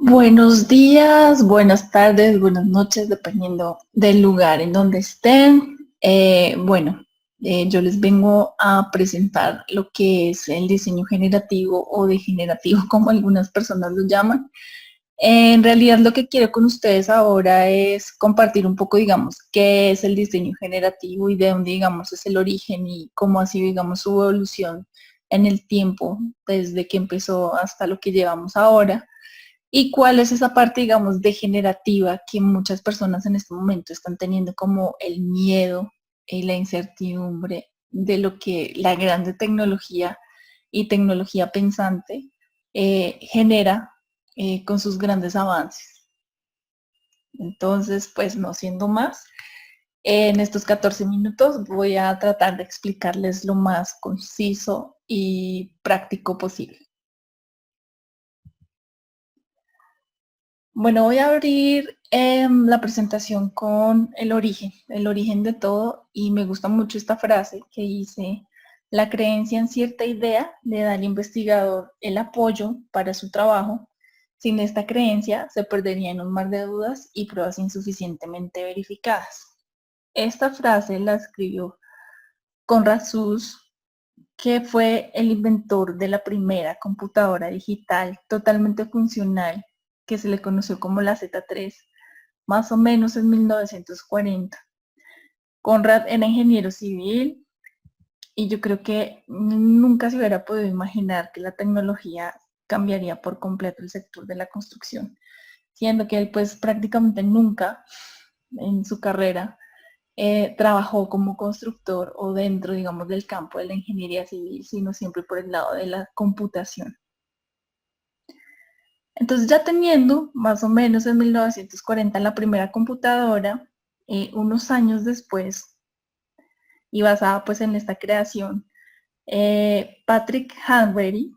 Buenos días, buenas tardes, buenas noches, dependiendo del lugar en donde estén. Yo les vengo a presentar lo que es el diseño generativo o degenerativo, como algunas personas lo llaman. En realidad lo que quiero con ustedes ahora es compartir un poco, digamos, qué es el diseño generativo y de dónde, digamos, es el origen y cómo ha sido, digamos, su evolución en el tiempo, desde que empezó hasta lo que llevamos ahora. ¿Y cuál es esa parte, digamos, degenerativa que muchas personas en este momento están teniendo como el miedo y la incertidumbre de lo que la grande tecnología y tecnología pensante genera con sus grandes avances? Entonces, pues no siendo más, en estos 14 minutos voy a tratar de explicarles lo más conciso y práctico posible. Bueno, voy a abrir la presentación con el origen de todo, y me gusta mucho esta frase que dice: la creencia en cierta idea le da al investigador el apoyo para su trabajo. Sin esta creencia se perdería en un mar de dudas y pruebas insuficientemente verificadas. Esta frase la escribió Konrad Zuse, que fue el inventor de la primera computadora digital totalmente funcional, que se le conoció como la Z3, más o menos en 1940. Conrad era ingeniero civil y yo creo que nunca se hubiera podido imaginar que la tecnología cambiaría por completo el sector de la construcción, siendo que él pues prácticamente nunca en su carrera trabajó como constructor o dentro, digamos, del campo de la ingeniería civil, sino siempre por el lado de la computación. Entonces, ya teniendo más o menos en 1940 la primera computadora, unos años después, y basada pues en esta creación, Patrick Hanwery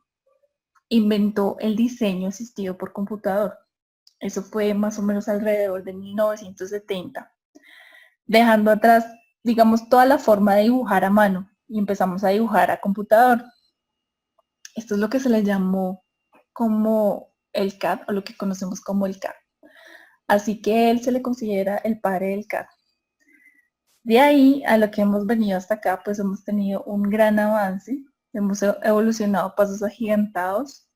inventó el diseño asistido por computador. Eso fue más o menos alrededor de 1970, dejando atrás, digamos, toda la forma de dibujar a mano y empezamos a dibujar a computador. Esto es lo que se le llamó como el CAD, o lo que conocemos como el CAD. Así que él se le considera el padre del CAD. De ahí a lo que hemos venido hasta acá, pues hemos tenido un gran avance, hemos evolucionado a pasos agigantados.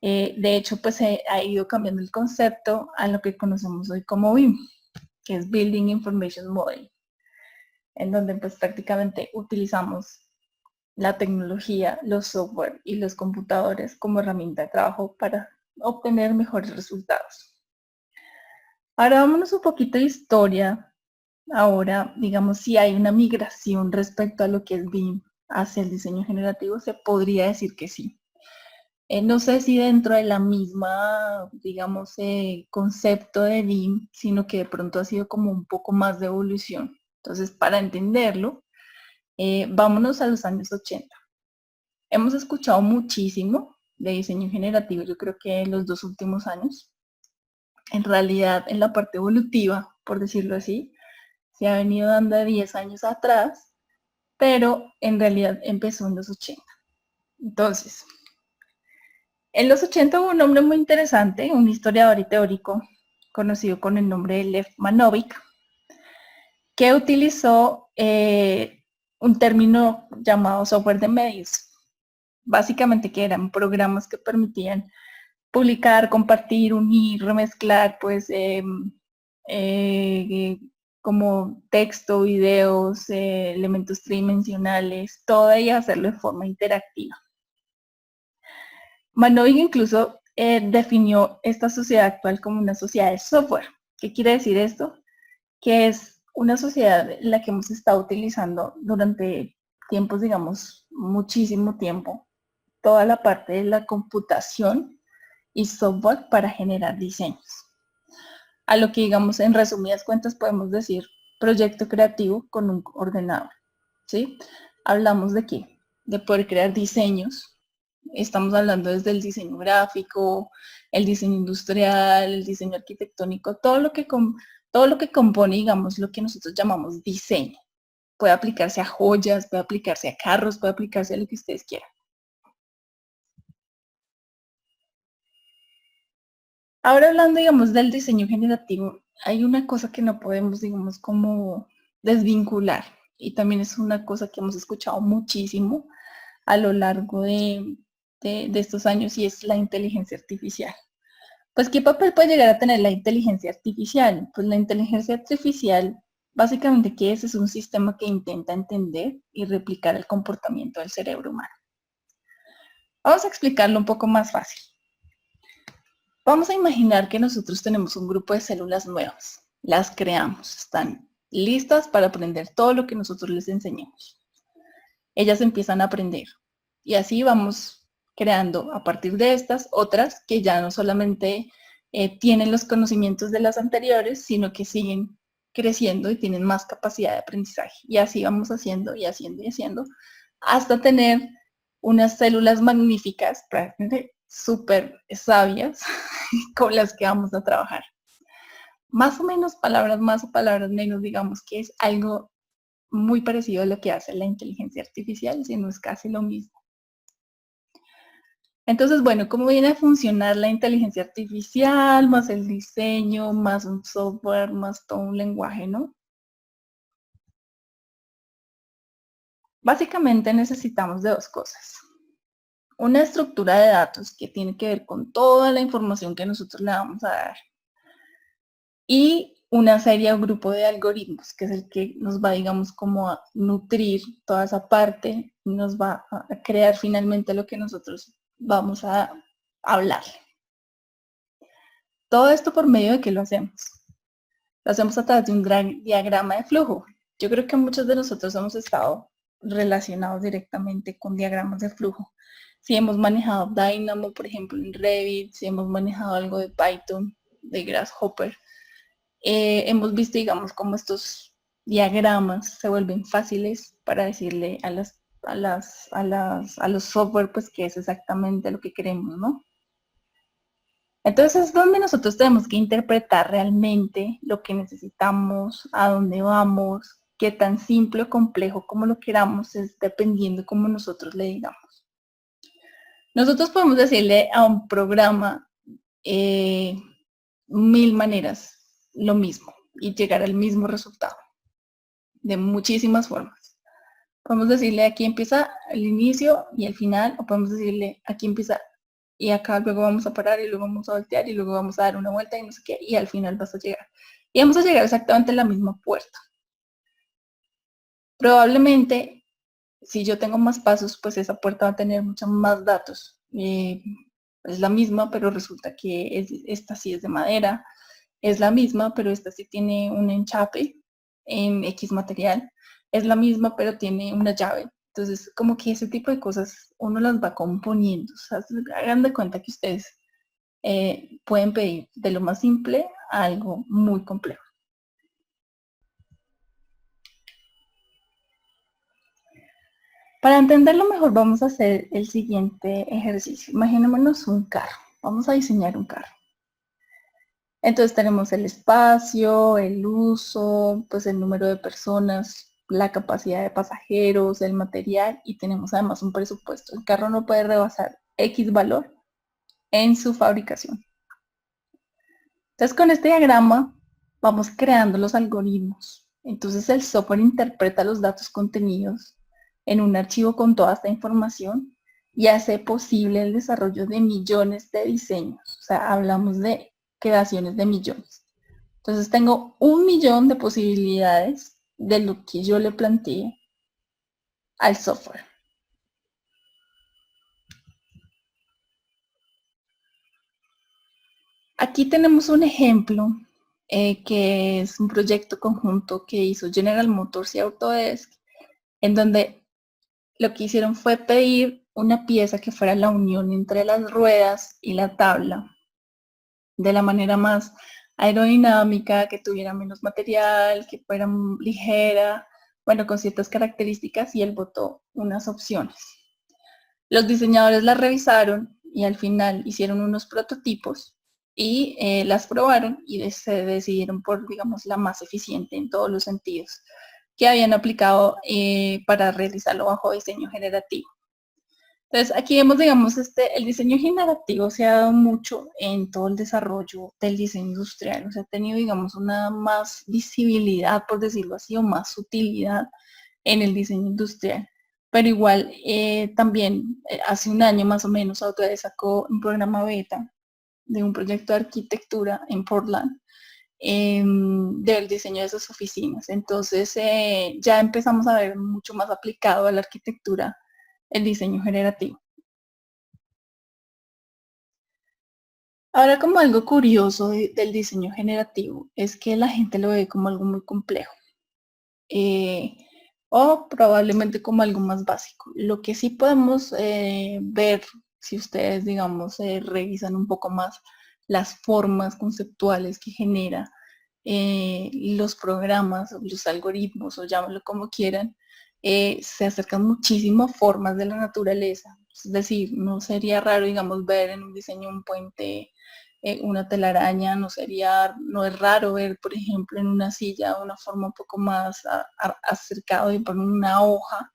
De hecho, pues ha ido cambiando el concepto a lo que conocemos hoy como BIM, que es Building Information Modeling, en donde pues prácticamente utilizamos la tecnología, los software y los computadores como herramienta de trabajo para obtener mejores resultados. Ahora vámonos un poquito de historia. Ahora, digamos, si hay una migración respecto a lo que es BIM hacia el diseño generativo, se podría decir que sí. No sé si dentro de la misma, digamos, concepto de BIM, sino que de pronto ha sido como un poco más de evolución. Entonces, para entenderlo, vámonos a los años 80. Hemos escuchado muchísimo de diseño generativo, yo creo que en los 2 últimos años. En realidad, en la parte evolutiva, por decirlo así, se ha venido dando de 10 años atrás, pero en realidad empezó en los 80. Entonces, en los 80 hubo un hombre muy interesante, un historiador y teórico conocido con el nombre de Lev Manovich, que utilizó un término llamado software de medios. Básicamente que eran programas que permitían publicar, compartir, unir, remezclar, pues como texto, videos, elementos tridimensionales, todo y hacerlo de forma interactiva. Manovich incluso definió esta sociedad actual como una sociedad de software. ¿Qué quiere decir esto? Que es una sociedad en la que hemos estado utilizando durante tiempos, digamos, muchísimo tiempo, toda la parte de la computación y software para generar diseños. A lo que, digamos, en resumidas cuentas podemos decir proyecto creativo con un ordenador, ¿sí? Hablamos de qué? De poder crear diseños. Estamos hablando desde el diseño gráfico, el diseño industrial, el diseño arquitectónico, todo lo que compone, digamos, lo que nosotros llamamos diseño. Puede aplicarse a joyas, puede aplicarse a carros, puede aplicarse a lo que ustedes quieran. Ahora hablando, digamos, del diseño generativo, hay una cosa que no podemos, digamos, como desvincular, y también es una cosa que hemos escuchado muchísimo a lo largo de estos años, y es la inteligencia artificial. Pues, ¿qué papel puede llegar a tener la inteligencia artificial? Pues la inteligencia artificial, básicamente, ¿qué es? Es un sistema que intenta entender y replicar el comportamiento del cerebro humano. Vamos a explicarlo un poco más fácil. Vamos a imaginar que nosotros tenemos un grupo de células nuevas. Las creamos, están listas para aprender todo lo que nosotros les enseñemos. Ellas empiezan a aprender y así vamos creando a partir de estas otras que ya no solamente tienen los conocimientos de las anteriores, sino que siguen creciendo y tienen más capacidad de aprendizaje. Y así vamos haciendo y haciendo y haciendo hasta tener unas células magníficas, prácticamente súper sabias, con las que vamos a trabajar. Más o menos, palabras más o palabras menos, digamos que es algo muy parecido a lo que hace la inteligencia artificial, si no es casi lo mismo. Entonces, bueno, ¿cómo viene a funcionar la inteligencia artificial, más el diseño, más un software, más todo un lenguaje, ¿no? Básicamente necesitamos de dos cosas. Una estructura de datos que tiene que ver con toda la información que nosotros le vamos a dar. Y una serie o grupo de algoritmos, que es el que nos va, digamos, como a nutrir toda esa parte, y nos va a crear finalmente lo que nosotros vamos a hablar. Todo esto por medio de qué lo hacemos. Lo hacemos a través de un gran diagrama de flujo. Yo creo que muchos de nosotros hemos estado relacionados directamente con diagramas de flujo. Si hemos manejado Dynamo, por ejemplo, en Revit, si hemos manejado algo de Python, de Grasshopper, hemos visto, digamos, cómo estos diagramas se vuelven fáciles para decirle a los software, pues, que es exactamente lo que queremos, ¿no? Entonces es donde nosotros tenemos que interpretar realmente lo que necesitamos, a dónde vamos, qué tan simple o complejo como lo queramos, es dependiendo cómo nosotros le digamos. Nosotros podemos decirle a un programa 1000 maneras lo mismo y llegar al mismo resultado, de muchísimas formas. Podemos decirle aquí empieza el inicio y el final, o podemos decirle aquí empieza y acá luego vamos a parar y luego vamos a voltear y luego vamos a dar una vuelta y no sé qué, y al final vas a llegar. Y vamos a llegar exactamente a la misma puerta. Probablemente, si yo tengo más pasos, pues esa puerta va a tener muchos más datos. Es la misma, pero resulta que esta sí es de madera. Es la misma, pero esta sí tiene un enchape en X material. Es la misma, pero tiene una llave. Entonces, como que ese tipo de cosas uno las va componiendo. O sea, hagan de cuenta que ustedes pueden pedir de lo más simple a algo muy complejo. Para entenderlo mejor vamos a hacer el siguiente ejercicio. Imaginémonos un carro. Vamos a diseñar un carro. Entonces tenemos el espacio, el uso, pues el número de personas, la capacidad de pasajeros, el material y tenemos además un presupuesto. El carro no puede rebasar X valor en su fabricación. Entonces con este diagrama vamos creando los algoritmos. Entonces el software interpreta los datos contenidos en un archivo con toda esta información y hace posible el desarrollo de millones de diseños. O sea, hablamos de creaciones de millones. Entonces tengo 1.000.000 de posibilidades de lo que yo le planteé al software. Aquí tenemos un ejemplo que es un proyecto conjunto que hizo General Motors y Autodesk, en donde lo que hicieron fue pedir una pieza que fuera la unión entre las ruedas y la tabla, de la manera más aerodinámica, que tuviera menos material, que fuera ligera, bueno, con ciertas características, y él votó unas opciones. Los diseñadores las revisaron y al final hicieron unos prototipos y las probaron y se decidieron por, digamos, la más eficiente en todos los sentidos que habían aplicado para realizarlo bajo diseño generativo. Entonces, aquí vemos, digamos, el diseño generativo se ha dado mucho en todo el desarrollo del diseño industrial, o sea, ha tenido, digamos, una más visibilidad, por decirlo así, o más utilidad en el diseño industrial. Pero igual, también hace un año más o menos, Autodesk sacó un programa beta de un proyecto de arquitectura en Portland del diseño de sus oficinas. Entonces, ya empezamos a ver mucho más aplicado a la arquitectura el diseño generativo. Ahora, como algo curioso del diseño generativo es que la gente lo ve como algo muy complejo eh, o probablemente como algo más básico. Lo que sí podemos ver, si ustedes, digamos, revisan un poco más las formas conceptuales que genera los programas, los algoritmos, o llámenlo como quieran, se acercan muchísimo a formas de la naturaleza. Es decir, no sería raro, digamos, ver en un diseño un puente, una telaraña, no es raro ver, por ejemplo, en una silla una forma un poco más acercado y poner una hoja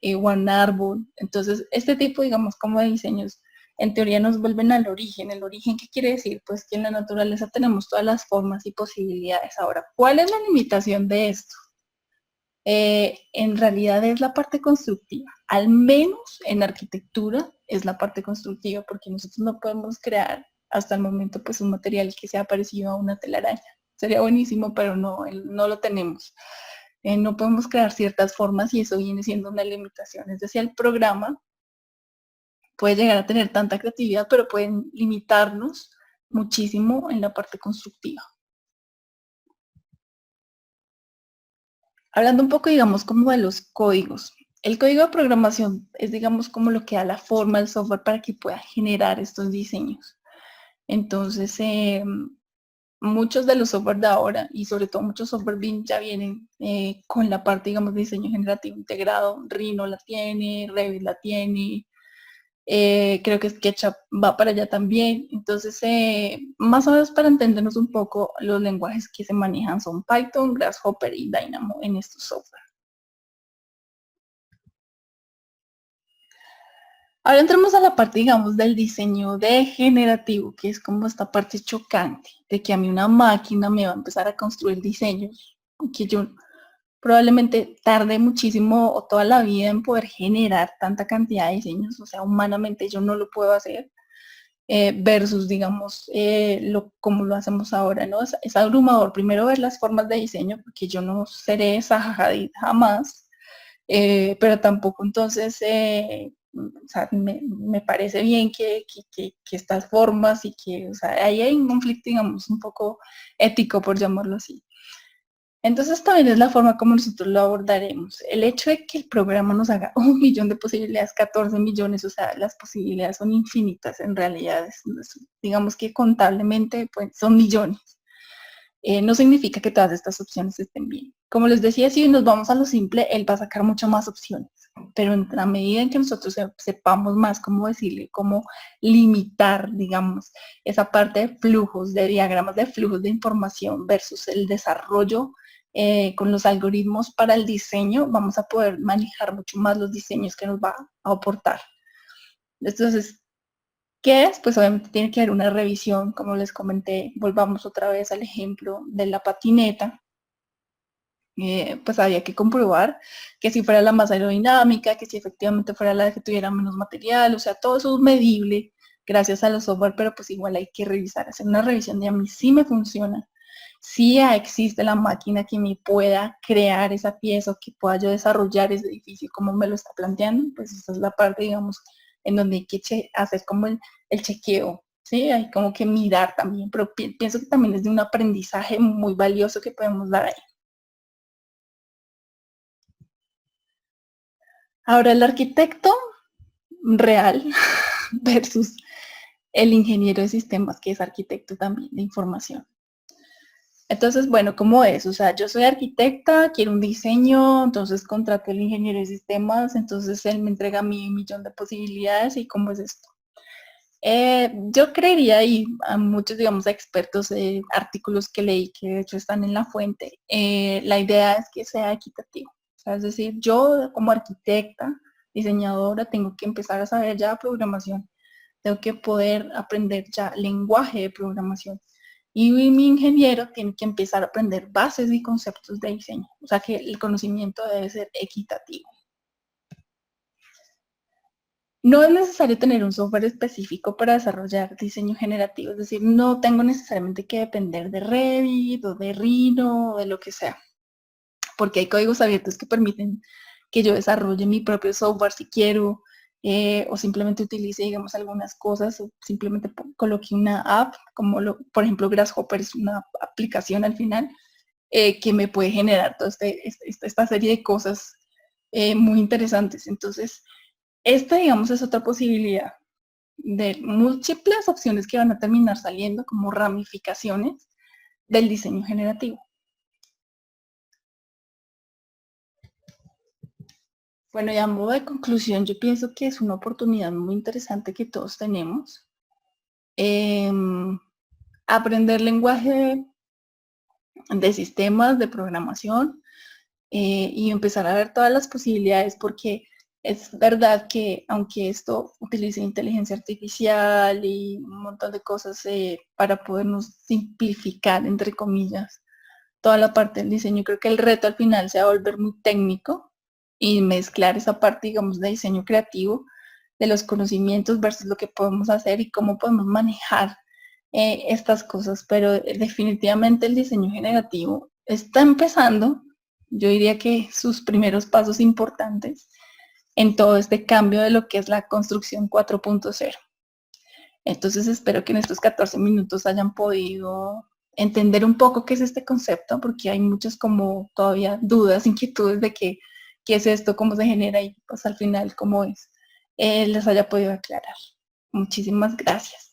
o un árbol. Entonces, este tipo, digamos, como de diseños, en teoría nos vuelven al origen. ¿El origen qué quiere decir? Pues que en la naturaleza tenemos todas las formas y posibilidades. Ahora, ¿cuál es la limitación de esto? En realidad es la parte constructiva, al menos en arquitectura es la parte constructiva, porque nosotros no podemos crear hasta el momento pues un material que sea parecido a una telaraña. Sería buenísimo, pero no, no lo tenemos. No podemos crear ciertas formas y eso viene siendo una limitación. Es decir, el programa puede llegar a tener tanta creatividad, pero pueden limitarnos muchísimo en la parte constructiva. Hablando un poco, digamos, como de los códigos. El código de programación es, digamos, como lo que da la forma al software para que pueda generar estos diseños. Entonces, muchos de los software de ahora, y sobre todo muchos software BIM, ya vienen con la parte, digamos, de diseño generativo integrado. Rhino la tiene, Revit la tiene, creo que SketchUp va para allá también. Entonces, más o menos para entendernos un poco, los lenguajes que se manejan son Python, Grasshopper y Dynamo en estos software. Ahora entramos a la parte, digamos, del diseño degenerativo, que es como esta parte chocante, de que a mí una máquina me va a empezar a construir diseños que yo probablemente tarde muchísimo o toda la vida en poder generar tanta cantidad de diseños, o sea, humanamente yo no lo puedo hacer, versus, digamos, como lo hacemos ahora, ¿no? Es abrumador primero ver las formas de diseño, porque yo no seré esa jamás, pero tampoco entonces, o sea, me parece bien que estas formas y que, o sea, ahí hay un conflicto, digamos, un poco ético, por llamarlo así. Entonces también es la forma como nosotros lo abordaremos. El hecho de que el programa nos haga 1 millón de posibilidades, 14 millones, o sea, las posibilidades son infinitas en realidad. Digamos que contablemente pues, son millones. No significa que todas estas opciones estén bien. Como les decía, si nos vamos a lo simple, él va a sacar muchas más opciones. Pero en la medida en que nosotros sepamos más cómo decirle, cómo limitar, digamos, esa parte de flujos, de diagramas de flujos de información versus el desarrollo con los algoritmos para el diseño, vamos a poder manejar mucho más los diseños que nos va a aportar. Entonces, ¿qué es? Pues obviamente tiene que haber una revisión, como les comenté, volvamos otra vez al ejemplo de la patineta. Pues había que comprobar que si fuera la más aerodinámica, que si efectivamente fuera la que tuviera menos material, o sea, todo eso es medible gracias a los software, pero pues igual hay que revisar, hacer una revisión de a mí sí me funciona, si existe la máquina que me pueda crear esa pieza o que pueda yo desarrollar ese edificio como me lo está planteando, pues esa es la parte, digamos, en donde hay que hacer como el chequeo, ¿sí? Hay como que mirar también, pero pienso que también es de un aprendizaje muy valioso que podemos dar ahí. Ahora, el arquitecto real versus el ingeniero de sistemas, que es arquitecto también de información. Entonces, bueno, ¿cómo es? O sea, yo soy arquitecta, quiero un diseño, entonces contrato al ingeniero de sistemas, entonces él me entrega mi 1 millón de posibilidades y ¿cómo es esto? Yo creería, y a muchos, digamos, expertos, artículos que leí que de hecho están en la fuente, la idea es que sea equitativo. O sea, es decir, yo como arquitecta, diseñadora, tengo que empezar a saber ya programación, tengo que poder aprender ya lenguaje de programación. Y mi ingeniero tiene que empezar a aprender bases y conceptos de diseño. O sea que el conocimiento debe ser equitativo. No es necesario tener un software específico para desarrollar diseño generativo, es decir, no tengo necesariamente que depender de Revit o de Rhino o de lo que sea, porque hay códigos abiertos que permiten que yo desarrolle mi propio software si quiero, o simplemente utilice, digamos, algunas cosas, o simplemente coloque una app, como por ejemplo Grasshopper es una aplicación al final, que me puede generar toda esta serie de cosas muy interesantes. Entonces, esta, digamos, es otra posibilidad de múltiples opciones que van a terminar saliendo como ramificaciones del diseño generativo. Bueno, y a modo de conclusión, yo pienso que es una oportunidad muy interesante que todos tenemos. Aprender lenguaje de sistemas, de programación, y empezar a ver todas las posibilidades, porque es verdad que aunque esto utilice inteligencia artificial y un montón de cosas para podernos simplificar, entre comillas, toda la parte del diseño, creo que el reto al final se va a volver muy técnico y mezclar esa parte, digamos, de diseño creativo, de los conocimientos versus lo que podemos hacer y cómo podemos manejar estas cosas, pero definitivamente el diseño generativo está empezando, yo diría que sus primeros pasos importantes en todo este cambio de lo que es la construcción 4.0. Entonces espero que en estos 14 minutos hayan podido entender un poco qué es este concepto, porque hay muchas como todavía dudas, inquietudes de qué es esto, cómo se genera y pues al final cómo es. Les haya podido aclarar. Muchísimas gracias.